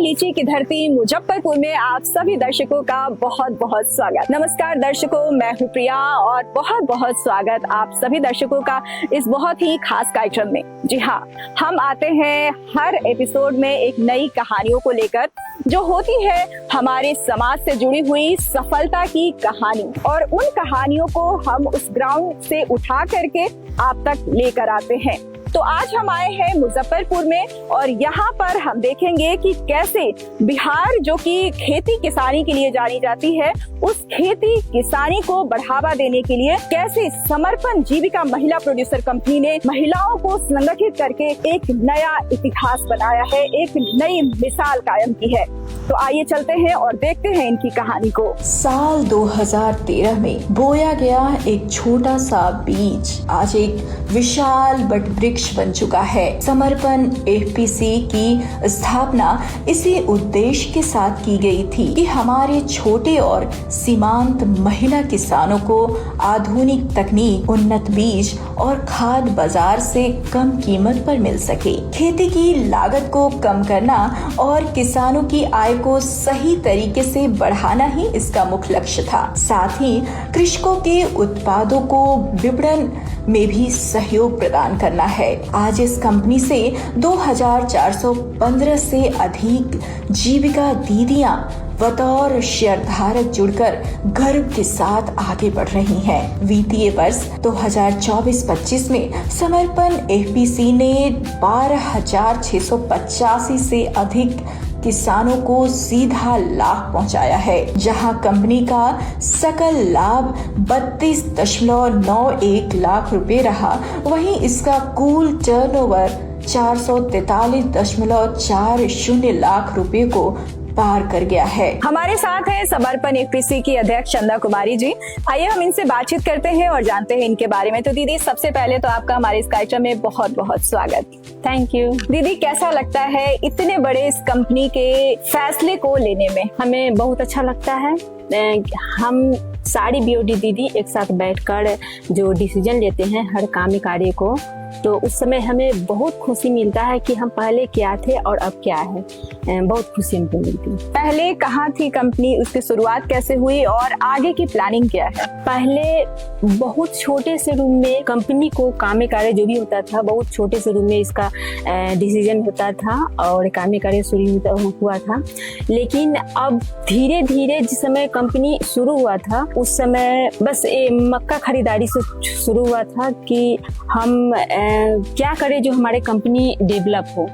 लीची की धरती मुजफ्फरपुर में आप सभी दर्शकों का बहुत बहुत स्वागत। नमस्कार दर्शकों, मैं हूँ प्रिया और बहुत बहुत स्वागत आप सभी दर्शकों का इस बहुत ही खास कार्यक्रम में। जी हाँ, हम आते हैं हर एपिसोड में एक नई कहानियों को लेकर, जो होती है हमारे समाज से जुड़ी हुई सफलता की कहानी, और उन कहानियों को हम उस ग्राउंड से उठा करके आप तक लेकर आते हैं। तो आज हम आए हैं मुजफ्फरपुर में और यहाँ पर हम देखेंगे कि कैसे बिहार, जो कि खेती किसानी के लिए जानी जाती है, उस खेती किसानी को बढ़ावा देने के लिए कैसे समर्पण जीविका महिला प्रोड्यूसर कंपनी ने महिलाओं को संगठित करके एक नया इतिहास बनाया है, एक नई मिसाल कायम की है। तो आइए चलते हैं और देखते हैं इनकी कहानी को। साल 2013 में बोया गया एक छोटा सा बीज आज एक विशाल वट वृक्ष बन चुका है। समर्पण एफपीसी की स्थापना इसी उद्देश्य के साथ की गई थी कि हमारे छोटे और सीमांत महिला किसानों को आधुनिक तकनीक, उन्नत बीज और खाद बाजार से कम कीमत पर मिल सके। खेती की लागत को कम करना और किसानों की आय को सही तरीके से बढ़ाना ही इसका मुख्य लक्ष्य था। साथ ही कृषकों के उत्पादों को विपणन में भी सहयोग प्रदान करना है। आज इस कंपनी से 2415 से अधिक जीविका दीदियां बतौर शेयरधारक जुड़कर गर्व के साथ आगे बढ़ रही हैं। वित्तीय वर्ष 2024-25 में समर्पण एफपीसी ने 12,685 से अधिक किसानों को सीधा लाभ पहुंचाया है, जहां कंपनी का सकल लाभ 32.91 लाख रुपए रहा। वहीं इसका कुल टर्नओवर 443.40 लाख रुपए को पार कर गया है। हमारे साथ है समर्पण एफपीसी की अध्यक्ष चंदा कुमारी जी। आइए हम इनसे बातचीत करते हैं और जानते हैं इनके बारे में। तो दीदी, सबसे पहले तो आपका हमारे इस कार्यक्रम में बहुत बहुत स्वागत। Thank you. दीदी, कैसा लगता है इतने बड़े इस कंपनी के फैसले को लेने में? हमें बहुत अच्छा लगता है। हम सारी बीओडी दीदी एक साथ बैठकर जो डिसीजन लेते हैं हर काम कार्य को, तो उस समय हमें बहुत खुशी मिलता है कि हम पहले क्या थे और अब क्या है। बहुत खुशी हमको मिलती है। पहले कहाँ थी कंपनी, उसकी शुरुआत कैसे हुई और आगे की प्लानिंग क्या है? पहले बहुत छोटे से रूम में कंपनी को काम कार्य जो भी होता था, बहुत छोटे से रूम में इसका डिसीजन होता था और काम कार्य शुरू हुआ था। लेकिन अब धीरे धीरे जिस समय कंपनी शुरू हुआ था, उस समय बस मक्का खरीदारी से शुरू हुआ था कि हम क्या करें जो हमारे कंपनी डेवलप हो।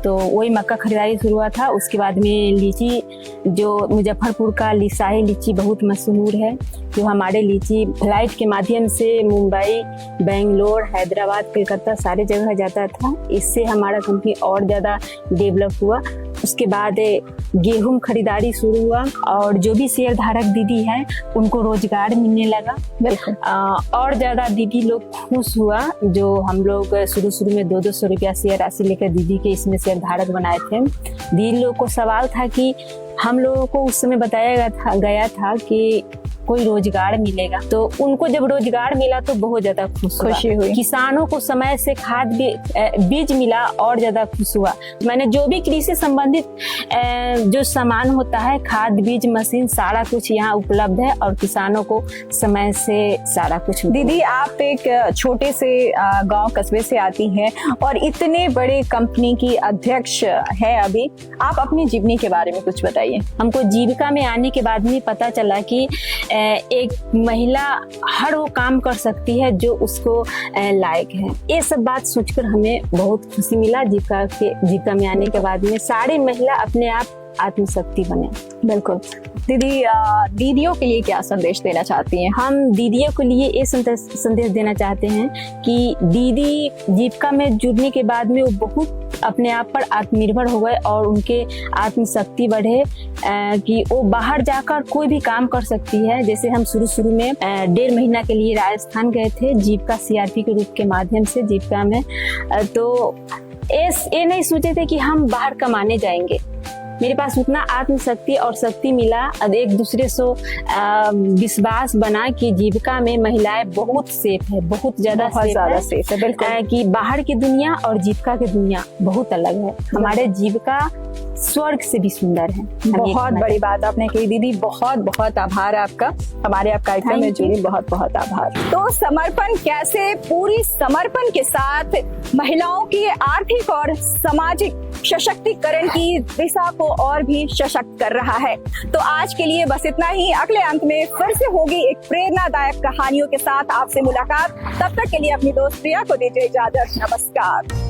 तो वही मक्का खरीदारी शुरू हुआ था। उसके बाद में लीची, जो मुजफ्फरपुर का लिसाई लीची बहुत मशहूर है, जो हमारे लीची फ्लाइट के माध्यम से मुंबई, बेंगलोर, हैदराबाद, कलकत्ता सारे जगह जाता था। इससे हमारा कंपनी और ज़्यादा डेवलप हुआ। उसके बाद गेहूं खरीदारी शुरू हुआ और जो भी शेयर धारक दीदी हैं उनको रोजगार मिलने लगा। बिल्कुल। और ज़्यादा दीदी लोग खुश हुआ। जो हम लोग शुरू में 200 रुपया शेयर राशि लेकर दीदी के इसमें शेयर धारक बनाए थे। दीदी लोग को सवाल था कि हम लोगों को उस समय बताया गया था कि कोई रोजगार मिलेगा, तो उनको जब रोजगार मिला तो बहुत ज्यादा खुशी हुई। किसानों को समय से खाद बीज मिला और ज्यादा खुश हुआ। मैंने जो भी कृषि संबंधित जो सामान होता है, खाद बीज मशीन, सारा कुछ यहाँ उपलब्ध है और किसानों को समय से सारा कुछ। दीदी, आप एक छोटे से गांव कस्बे से आती हैं और इतने बड़े कंपनी की अध्यक्ष है। अभी आप अपनी जीवनी के बारे में कुछ बताइए। हमको जीविका में आने के बाद में पता चला कि एक महिला हर वो काम कर सकती है जो उसको लायक है। ये सब बात सोचकर हमें बहुत खुशी मिला। जीविका में आने के बाद में सारी महिला अपने आप आत्मशक्ति बने। बिल्कुल। दीदी, दीदियों के लिए क्या संदेश देना चाहती हैं? हम दीदियों के लिए ये संदेश देना चाहते हैं कि दीदी जीविका में जुड़ने के बाद में वो बहुत अपने आप पर आत्मनिर्भर हो गए और उनके आत्मशक्ति बढ़े, कि वो बाहर जाकर कोई भी काम कर सकती है। जैसे हम शुरू में 1.5 महीना के लिए राजस्थान गए थे जीविका सीआरपी के रूप के माध्यम से जीविका में। तो ये नहीं सोचे थे कि हम बाहर कमाने जाएंगे। मेरे पास उतना आत्मशक्ति और शक्ति मिला, एक दूसरे से विश्वास बना कि जीविका में महिलाएं बहुत सेफ है, बहुत ज्यादा सेफ है। बिल्कुल कि बाहर की दुनिया और जीविका की दुनिया बहुत अलग है। हमारे जीविका स्वर्ग से भी सुंदर है। बहुत बड़ी बात आपने कही दीदी, बहुत बहुत आभार आपका, हमारे आप कार्यक्रम में जुड़ी, बहुत बहुत आभार। तो समर्पण कैसे पूरी समर्पण के साथ महिलाओं की आर्थिक और सामाजिक सशक्तिकरण की दिशा को और भी सशक्त कर रहा है। तो आज के लिए बस इतना ही। अगले अंक में फिर से होगी एक प्रेरणादायक कहानियों के साथ आपसे मुलाकात। तब तक के लिए अपनी दोस्त प्रिया को दीजिए इजाजत। नमस्कार।